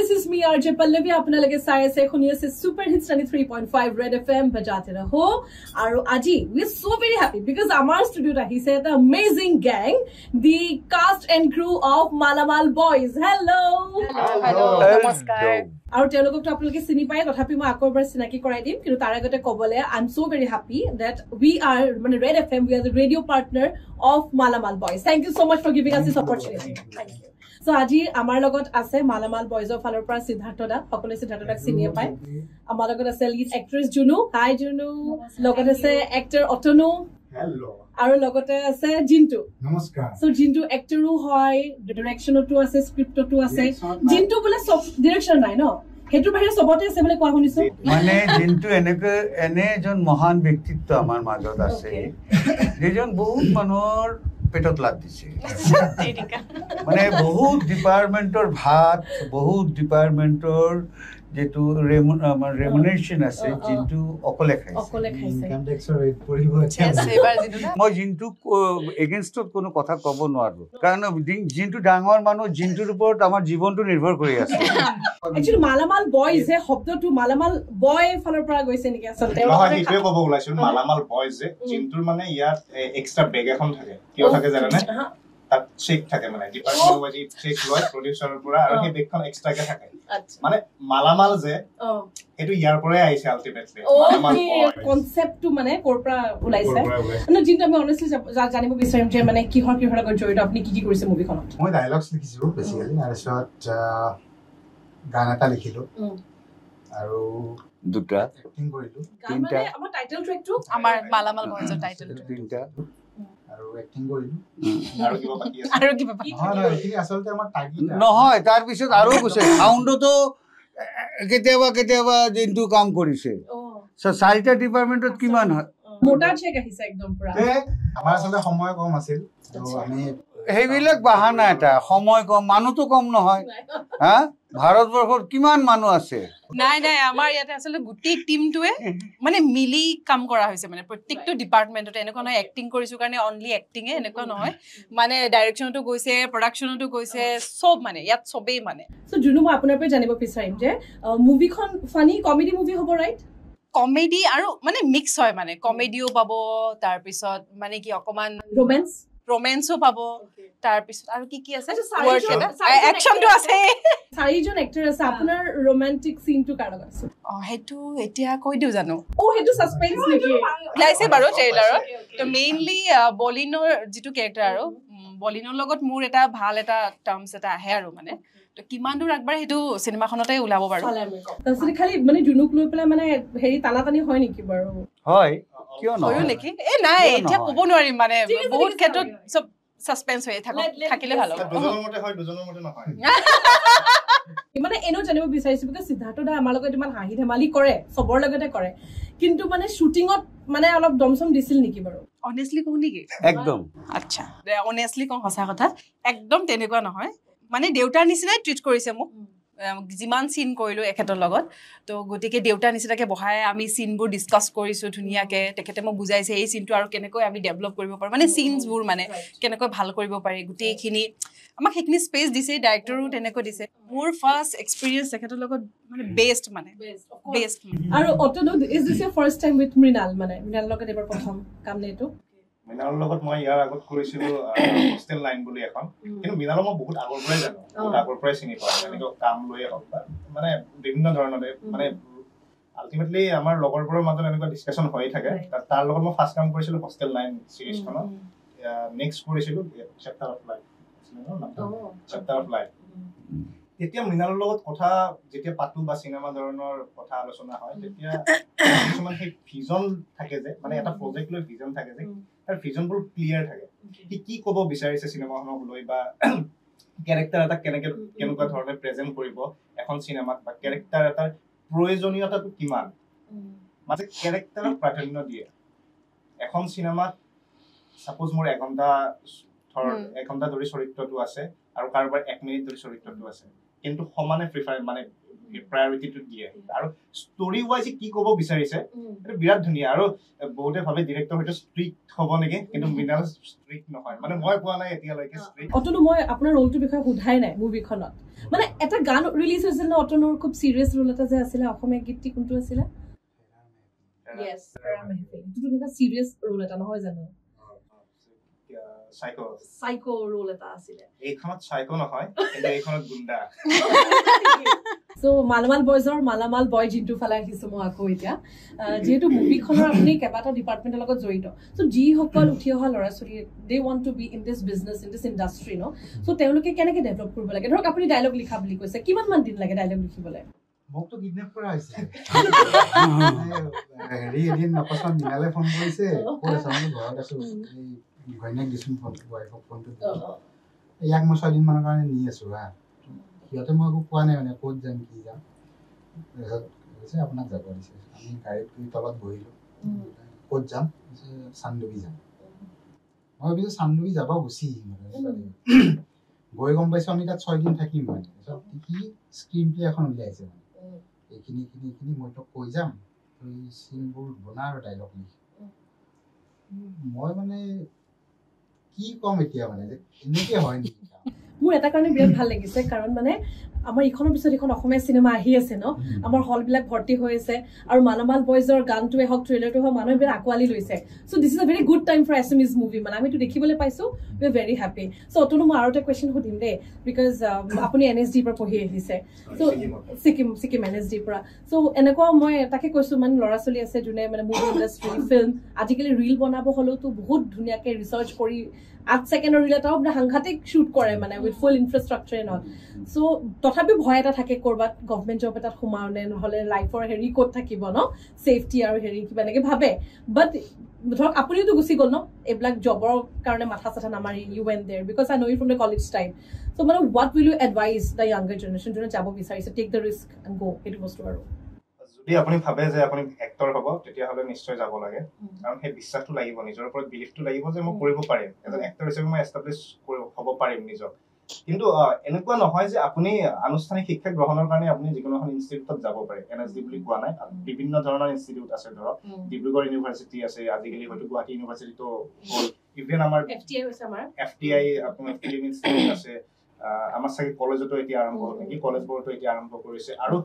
this is me RJ Pallavi আপোনালোকে চাই আছে শুনি আছে Super Hits 93.5 Red FM बजाते रहो আৰু আজি we are so very happy because আমাৰ ষ্টুডিওত আহিছে এটা amazing gang the cast and crew of Malamal Boys hello নমস্কাৰ আৰু তেওঁলোকক তো আপোনালোকে চিনি পায় তথাপি মই আকৰবাৰ চিনাকি কৰাই দিম কিন্তু তাৰ আগতে কবলে I am so very happy that we are মানে Red FM we are the radio partner of Malamal Boys thank you so much for giving us this opportunity thank you so আজি আমাৰ লগত আছে Malamal Boys of ফালৰ পৰা সিদ্ধাৰ্থ দা সকলোৱে সিদ্ধাৰ্থ দাক চিনি পায় আমাৰ লগত আছে লিড এক্ট্ৰেছ জুনু হাই জুনু লগত আছে এক্টৰ অতনু হেল্ল আৰু লগতে আছে জিন্তু নমস্কাৰ সো জিন্তু এক্টৰো হয় ডাইৰেকচনতো আছে স্ক্ৰিপ্টতো আছে জিন্তু বলে সব ডাইৰেকচন নাই ন হেতু বাহিৰে সবতে আছে বলে কোৱা শুনিছো মানে জিন্তু এনে এজন মহান ব্যক্তিত্ব আমাৰ মাজত আছে যেজন বহুত মানুহৰ পেটত লাগ দিছে মানে বহুত ডিপাৰ্টমেন্টৰ ভাত বহুত ডিপাৰ্টমেন্টৰ যেটো ৰেমুনেৰেশন আছে জিন্তু অকলে খাইছে ইনকাম ট্যাক্সৰ ৰেট পৰিব মই জিন্তু এগেইনষ্টত কোনো কথা ক'ব নোৱাৰো কাৰণ জিন্তু ডাঙৰ মানুহ জিন্তুৰ ওপৰত আমাৰ জীৱনটো নিৰ্ভৰ কৰি আছে একচুয়ালি মালামাল বয়জ এ শব্দটো মালামাল বয় ফালৰ পৰা গৈছে নেকি আসলে নহয় এইটোৱে ক'ব ওলাইছিল মালামাল বয়জ যে জিন্তুৰ মানে ইয়াত এক্সট্ৰা বেগ এখন থাকে কিয় থাকে জানেনে তাত চেক থাকে মানে ডিপাৰ্টমেন্ট ওয়াইজ চেক লয় প্ৰডিউচাৰৰ পৰা আৰু সেই বেগখন এক্সট্ৰাকে থাকে মানে মালামাল যে এটো ইয়াৰ পৰাই আহিছে আলটিমেটলি মালামাল কনসেপ্টটো মানে কোৰ পৰা ওলাইছে ন জিন্তু আমি অনেষ্টলি জানিব বিচাৰিম যে মানে কিহৰ লগত জড়িত আপুনি কি কৰিছে মুভিখনত মই ডায়লগছ লিখিছিলো বেসিক্যালি আৰছত গান এটা লিখিলো আৰু দুটা এক্টিং কৰিলো তিনটা আমাৰ টাইটেল ট্ৰেকটো আমাৰ মালামাল বয়জৰ টাইটেল তিনটা আৰু এক্টিং কৰিলো আৰু কিবা বাকি আছে আৰু কিবা নহয় এক্টিং আসলতে আমাৰ টাইটেল নহয় তাৰ পিছত আৰু কৈছে সাউন্ডতো কেতিয়াবা জিন্তু কাম কৰিছে চাৰিটা ডিপাৰ্টমেন্টত কিমান হয় মোটা চেক আহিছে একদম পুৰা আমাৰ আসলতে সময় কম আছিল তো আমি সেইবিলাক বাহানা এটা সময় কম মানুহটো কম নহয় হা ভাৰতবৰ্ষত কিমান মানুহ আছে নাই আমাৰ ইয়াতে আসলে গুটি টিমটোৱে মানে মিলি কাম কৰা হৈছে মানে প্ৰত্যেকটো ডিপাৰ্টমেন্টত এনেকুৱা নহয় এক্টিং কৰিছো কাৰণে অনলি এক্টিং এনেকুৱা নহয় মানে ডাইৰেকচনতো গৈছে প্ৰডাকচনতো গৈছে সব মানে ইয়াত সবেই মানে সো জুনু মই আপোনাৰ পৰা জানিব বিচাৰিম যে মুভিখন ফানি কমেডি মুভি হ'ব ৰাইট কমেডি আৰু মানে মিক্স হয় মানে কমেডিও পাব তাৰ পিছত মানে কি অকমান रोमांसो পাবো তাৰ পিছত আৰু কি আছে ওয়াৰ্ড এটা অ্যাকশনটো আছে চাৰিজন এক্টৰ আছে আপোনাৰ ৰোমান্টিক সিনটো কাৰ লগত আছে হেতু এতিয়া কৈ দিও জানো হেতু সাসপেন্স নেকি লাইছে বাৰু ট্ৰেইলাৰত তো মেইনলি বলিনৰ যেটো ক্যাৰেক্টাৰ আৰু বলিনৰ লগত মোৰ এটা ভাল এটা টাৰ্মস এটা আহে আৰু মানে তো কিমান দূৰ আগবাৰ হেতু সিনেমাখনতে উলাব বাৰু তাৰপিছত খালি মানে জুনুক লৈ পেলাই মানে হেৰি টানাটানি হয় নেকি বাৰু হয় কিয় নহয় হয় নেকি নাই এতিয়া ক'ব নোৱাৰিম মানে বহুত ক্ষেত্ৰত সব সাসপেন্স হৈ থাকিলে ভাল হ'ব দুজনৰ মতে নহয় মানে এনো জানিব বিচাৰিছো because সিদ্ধাৰ্থ দা আমাৰ লগত ইমান হাঁহি ধেমালি কৰে সবৰ লগতে কৰে কিন্তু মানে শুটিংত মানে অলপ দমসম দিছিল নেকি বাৰু অনেষ্টলি কও নেকি একদম আচ্ছা অনেষ্টলি কও সঁচা কথা একদম তেনেকুৱা নহয় মানে দেউতাৰ নিচিনাই ট্ৰিট কৰিছে মোক জিমান সিন কৰিলো একেতৰ লগত তো গটিকে দেউতা নিচিনাকে বহাই আমি সিনবোৰ ডিসকাস কৰিছো ধুনিয়াকে তেখেতে মোক বুজাইছে এই সিনটো আৰু কেনেকৈ আমি ডেভেলপ কৰিব পাৰো মানে সিনছবোৰ মানে কেনেকৈ ভাল কৰিব পাৰি গুটেখিনি আমাক হেকনি স্পেস দিছে ডাইৰেক্টৰো তেনেকৈ দিছে মোৰ ফাৰ্স্ট এক্সপেৰিয়েন্স তেখেতৰ লগত মানে বেষ্ট আৰু Atanu is this your first time with Mrinal মানে মৃণাল লগত এবাৰ প্ৰথম কাম নেটো মিনালৰ লগত মই ইয়াৰ আগত কৰিছিলো হোষ্টেল লাইন বুলি এখন কিন্তু মিনালক মই বহুত আগৰ পৰাই জানো বহুত আগৰ পৰাই চিনি পাওঁ এনেকৈ কাম লৈয়ে হওক মানে বিভিন্ন ধৰণৰ মানে আলটিমেটলি আমাৰ লগৰবোৰৰ মাজত এনেকুৱা ডিসকাশন হৈ থাকে তাৰ লগত মই ফাৰ্স্ট কাম কৰিছিলো হোষ্টেল লাইন সিৰিজখনত নেক্সট কৰিছিলো চেপ্টাৰ অফ লাইফ তেতিয়া মিনালৰ লগত কথা যেতিয়া পাতো বা সিনেমা ধৰণৰ কথা আলোচনা হয় তেতিয়া কিছুমান সেই ভিজন থাকে যে মানে এটা প্ৰজেক্ট লৈ ভিজন থাকে যে তাৰ ভিজনবোৰ ক্লিয়াৰ থাকে কি ক'ব বিচাৰিছে সিনেমাখনক লৈ বা ক্যাৰেক্টাৰ এটা কেনেকুৱা ধৰণে প্ৰেজেন্ট কৰিব এখন সিনেমাত বা ক্যাৰেক্টাৰ এটাৰ প্ৰয়োজনীয়তাটো কিমান মানে ক্যাৰেক্টাৰক প্ৰাধান্য দিয়ে এখন সিনেমাত সাপোজ মোৰ 1 ঘণ্টা ধৰি চৰিত্ৰটো আছে আৰু কাৰোবাৰ 1 মিনিট ধৰি চৰিত্ৰটো আছে কিন্তু সমানে প্ৰিফাৰ মানে প্ৰায়ৰিটিটো দিয়ে আৰু ষ্টৰি ৱাইজ কি ক'ব বিচাৰিছে এইটো বিৰাট ধুনীয়া আৰু বহুতে ভাবে ডিৰেক্টৰ হয়তো ষ্ট্ৰিক্ট হ'ব নেকি কিন্তু মৃণাল ষ্ট্ৰিক্ট নহয় মানে মই কোৱা নাই এতিয়ালৈকে ষ্ট্ৰিক্ট অতনু মই আপোনাৰ ৰোলটোৰ বিষয়ে সোধাই নাই মুভিখনত মানে এটা গান ৰিলিজ হৈছিল ন অতনুৰ খুব চিৰিয়াছ ৰোল এটা যে আছিলে অসমীয়া গীতটি কোনটো আছিলে Yes, এটা চিৰিয়াছ ৰোল এটা নহয় জানো সাইকো ৰোল এটা আছিলে এইখনত সাইকো নহয় কিন্তু এইখনত গুণ্ডা সো মালামাল বয়জৰ মালামাল বয় জিন্তু ফালে আহিছো মই আকৌ এতিয়া যেহেতু মুভিখনৰ আপুনি কেবাটা ডিপাৰ্টমেন্টৰ লগত জড়িত সো যি সকল উঠি অহা ল'ৰা ছোৱালী they want to be in this business in this industry ন সো তেওঁলোকে কেনেকে ডেভেলপ কৰিব লাগে ধৰক আপুনি ডায়লগ লিখা বুলি কৈছে কিমান মান দিন লাগে ডায়লগ লিখিবলৈ মোকতো কিডনেপ কৰা হৈছে হেৰি এদিন নকচোন মিনালে ফোন কৰিছে ক'ত আছা মই ঘৰত আছো এই ঘৈণীয়েক দিছোন ফোন ৱাইফক ফোনটো ইয়াক মই 6 দিনমানৰ কাৰণে নি আছো হা সিহঁতে মই একো কোৱা নাই মানে ক'ত যাম কি যাম কৈছে আপোনাক যাব দিছে আমি গাড়ীত তলত বহিলোঁ ক'ত যাম চান্দুবি যাম মই ভাবিছোঁ চান্দুবি যাব গুচি গৈ গম পাইছোঁ আমি তাত 6 দিন থাকিম মানে কি স্ক্ৰীন প্লে এখন উলিয়াইছে মানে এইখিনি মই তোক কৈ যাম তই চিনবোৰ বনা আৰু ডাইলগ লিখ মই মানে কি কম এতিয়া মানে যে এনেকৈ হয় নেকি মোৰ এটা কাৰণে বিৰাট ভাল লাগিছে কাৰণ মানে আমাৰ ইখনৰ পিছত এখন অসমীয়া চিনেমা আহি আছে ন আমাৰ হলবিলাক ভৰ্তি হৈ আছে আৰু মালামাল বয়জৰ গানটোৱে হওক ট্ৰেইলাৰটো হওক মানুহে বিৰাট আঁকোৱালি লৈছে so' this is a very good time for Assamese movie মানে আমি এইটো দেখিবলৈ পাইছোঁ we are very happy so' Atanu মই আৰু এটা কুৱেশ্যন সুধিম দেই বিকজ আপুনি NSDৰ পৰা পঢ়ি আহিছে চ' ছিকিম NSDৰ পৰা চ' এনেকুৱা মই তাকে কৈছোঁ মানে ল'ৰা ছোৱালী আছে যোনে মানে মুভি ইণ্ডাষ্ট্ৰি ফিল্ম আজিকালি ৰিল বনাব হ'লেওতো বহুত ধুনীয়াকৈ ৰিচাৰ্চ কৰি 8 ছেকেণ্ডৰ ৰিল এটাও মানে সাংঘাতিক শ্বুট কৰে মানে with full infrastructure and all so' তথাপি ভয় এটা থাকে ক'ৰবাত গভমেণ্ট জব এটাত সোমাওনে নহ'লে লাইফৰ হেৰি ক'ত থাকিব ন ছেফটি আৰু হেৰি কিবা এনেকৈ ভাবে বাট ধৰক আপুনিওতো গুচি গ'ল ন এইবিলাক জবৰ কাৰণে মাথা চাথা নামাৰি you and there because I know you from the college time so' মানে what will you advise the younger generation যোনে যাব বিচাৰিছে টেক দ্য ৰিস্ক এণ্ড গ' সেইটো বস্তু আৰু যদি আপুনি ভাবে যে আপুনি এক্টৰ হ'ব তেতিয়াহ'লে নিশ্চয় যাব লাগে কাৰণ সেই বিশ্বাসটো লাগিব নিজৰ ওপৰত বিলিফটো লাগিব যে মই কৰিব পাৰিম এজন এক্টৰ হিচাপে মই এষ্টাব্লিছ হ'ব পাৰিম নিজক কিন্তু এনেকুৱা নহয় যে আপুনি আনুষ্ঠানিক শিক্ষা গ্ৰহণৰ কাৰণে আপুনি যিকোনো এখন ইনষ্টিটিউটত যাব পাৰে NSD বুলি কোৱা নাই বিভিন্ন ধৰণৰ ইনষ্টিটিউট আছে ধৰক ডিব্ৰুগড় ইউনিভাৰ্চিটি আছে আজিকালি হয়তো গুৱাহাটী ইউনিভাৰ্চিটিটো হ'ল ইভেন আমাৰ FTI আপোনাৰ ফিল্ম ইনষ্টিটিউট আছে আমাৰ চাগে কলেজতো এতিয়া আৰম্ভ হ'ল নেকি কলেজবোৰতো এতিয়া আৰম্ভ কৰিছে আৰু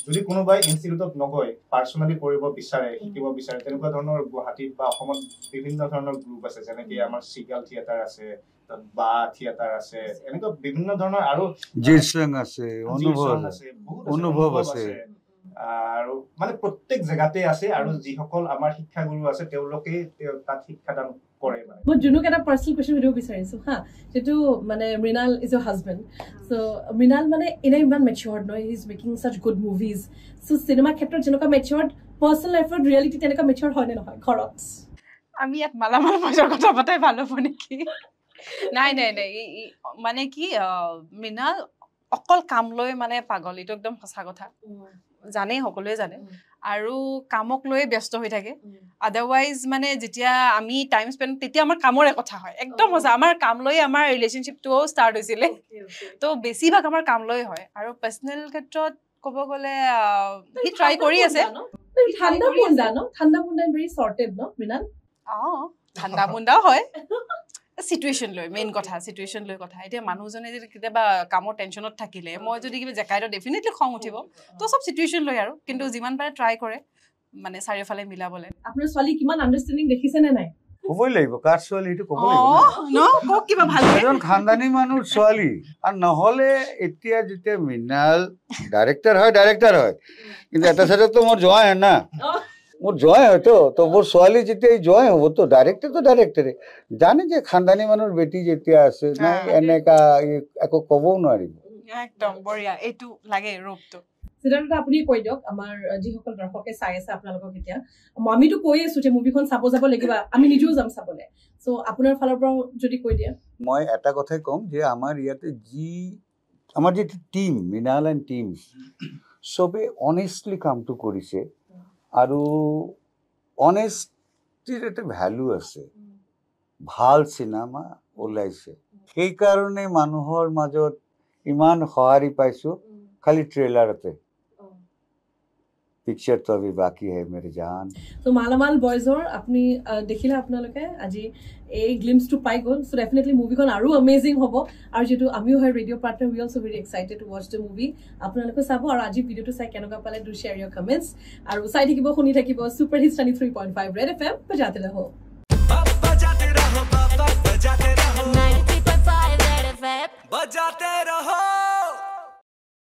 যদি কোনোবাই ইনষ্টিটিউটত নগৈ পাৰ্চনেলি কৰিব বিচাৰে শিকিব বিচাৰে তেনেকুৱা ধৰণৰ গুৱাহাটীত বা অসমত বিভিন্ন ধৰণৰ গ্ৰুপ আছে যেনেকৈ আমাৰ চিগাল থিয়েটাৰ আছে বা থিয়েটাৰ আছে এনেকুৱা বিভিন্ন ধৰণৰ আৰু জিৰচং আছে অনুভৱ আছে আৰু মানে প্ৰত্যেক জেগাতে আছে আৰু যিসকল আমাৰ শিক্ষাগুৰু আছে তেওঁলোকে তাত শিক্ষাদান কৰে মানে মই জুনুক এটা পাৰ্চনেল কুৱেশ্যন সুধিব বিচাৰিছোঁ হা যিটো মানে মৃণাল ইজ ইয়ৰ হাজবেণ্ড চ' মৃণাল মানে এনে ইমান মেচিয়ৰ্ড নহয় he is making ছাচ good movies so' cinema ক্ষেত্ৰত যেনেকুৱা মেচিয়ৰ্ড পাৰ্চনেল লাইফত ৰিয়েলিটি তেনেকুৱা মেচিয়ৰ্ড হয়নে নহয় ঘৰত আমি ইয়াত মালামাল বয়জৰ কথা পতাই ভাল হ'ব নেকি নাই মানে কি মৃণাল অকল কাম লৈ মানে পাগল এইটো একদম সঁচা কথা জানে সকলোৱে জানে আৰু কামক লৈ ব্যস্ত হৈ থাকে আদাৰৱাইজ মানে যেতিয়া আমি টাইম স্পেণ্ড তেতিয়া আমাৰ কামৰে কথা হয় একদম সঁচা আমাৰ কাম লৈ আমাৰ ৰিলেশ্যনশ্বিপটোও ষ্টাৰ্ট হৈছিলে তো বেছিভাগ আমাৰ কাম লৈ হয় আৰু পাৰ্চনেল ক্ষেত্ৰত ক'ব গ'লে সি ট্ৰাই কৰি আছে ঠাণ্ডা মুণ্ডা ভেৰি চৰ্টেড ন মৃণাল ঠাণ্ডা মুণ্ডাও হয় চিটুৱেশ্যন লৈ মেইন কথা চিটুৱেশ্যন লৈ কথা এতিয়া মানুহজনে যদি কেতিয়াবা কামৰ টেনশ্যনত থাকিলে মই যদি কিবা জেকাই দিওঁ ডেফিনেটলি খং উঠিব তো চব চিটুৱেশ্যন লৈ আৰু কিন্তু যিমান পাৰে ট্ৰাই কৰে মানে চাৰিওফালে মিলাবলৈ আপোনাৰ ছোৱালী কিমান আণ্ডাৰষ্টেণ্ডিং দেখিছেনে নাই ক'বই লাগিব কাৰ ছোৱালী এইটো ক'ব লাগিব কিবা ভাল এজন খানদানী মানুহৰ ছোৱালী আৰু নহ'লে এতিয়া যেতিয়া মৃণাল ডাইৰেক্টৰ হয় কিন্তু এটা চাইডতো মোৰ জোঁৱাই হয় না মোৰ জয় হয়তো তো মোৰ ছোৱালী যেতিয়া জয় হ'ব তো ডাইৰেক্টৰে জানে যে খানদানী মানুহৰ বেটি যেতিয়া আছে নাই এনেকা একো ক'বও নোৱাৰিব একদম বঢ়িয়া এইটো লাগে ৰূপটো সিদ্ধাৰ্থ আপুনি কৈ দিয়ক আমাৰ যিসকল দৰ্শকে চাই আছে আপোনালোকক এতিয়া আমিতো কৈ আছো যে মুভিখন চাব যাব লাগিব আমি নিজেও যাম চাবলৈ চ' আপোনাৰ ফালৰ পৰা যদি কৈ দিয়ে মই এটা কথাই ক'ম যে আমাৰ ইয়াতে আমাৰ যিটো টিম মৃণাল এণ্ড টিম চবে অনেষ্টলি কামটো কৰিছে আৰু অনেষ্টিৰ এটা ভ্যালু আছে ভাল চিনেমা ওলাইছে সেইকাৰণে মানুহৰ মাজত ইমান সঁহাৰি পাইছোঁ খালি ট্ৰেইলাৰতে पिक्चर तो अभी बाकी है मेरे जान। So Malamal Boys or apni dekhila apnaloke aji a glimpse to pai gol. So definitely movie kon aru amazing hobo. Aru jetu amiu hoy radio partner, we also very excited to watch the movie. Apnaloke sabo aru aji video to sai kenoka pale do share your comments. Aru sai thakibo khuni thakibo Super Hits 93.5 Red FM bajate raho. Bajate raho baba bajate raho 93.5 Red FM bajate raho.